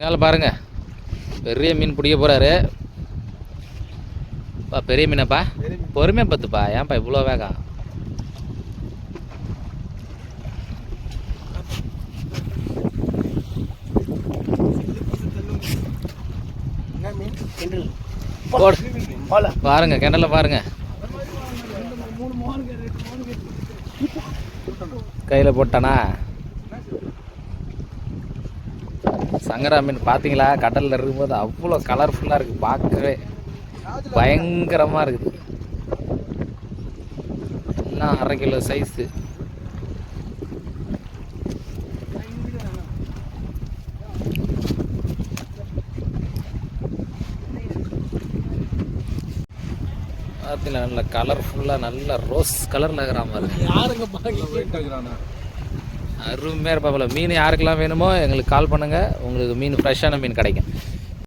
அதனால் பாருங்க பெரிய மீன் பிடிக்க போகிறாரு. பெரிய மீனப்பா பொறுமையாக பார்த்துப்பா. ஏன்ப்பா இவ்வளோ வேகம்? பாருங்க கிணல்ல பாருங்க, கையில் போட்டானா சங்கரா மீன். பார்த்தீங்களா கடலில் இருக்கும்போது அவ்வளோ கலர்ஃபுல்லாக இருக்குது, பார்க்கவே பயங்கரமாக இருக்குது. எல்லாம் 1/2 கிலோ சைஸு. பார்த்தீங்களா நல்ல கலர்ஃபுல்லாக நல்ல ரோஸ் கலரில் இருக்கிற மாதிரி அருமையாக இருப்பாப்புல. மீன் யாருக்கெல்லாம் வேணுமோ எங்களுக்கு கால் பண்ணுங்கள், உங்களுக்கு மீன் ஃப்ரெஷ்ஷான மீன் கிடைக்கும்.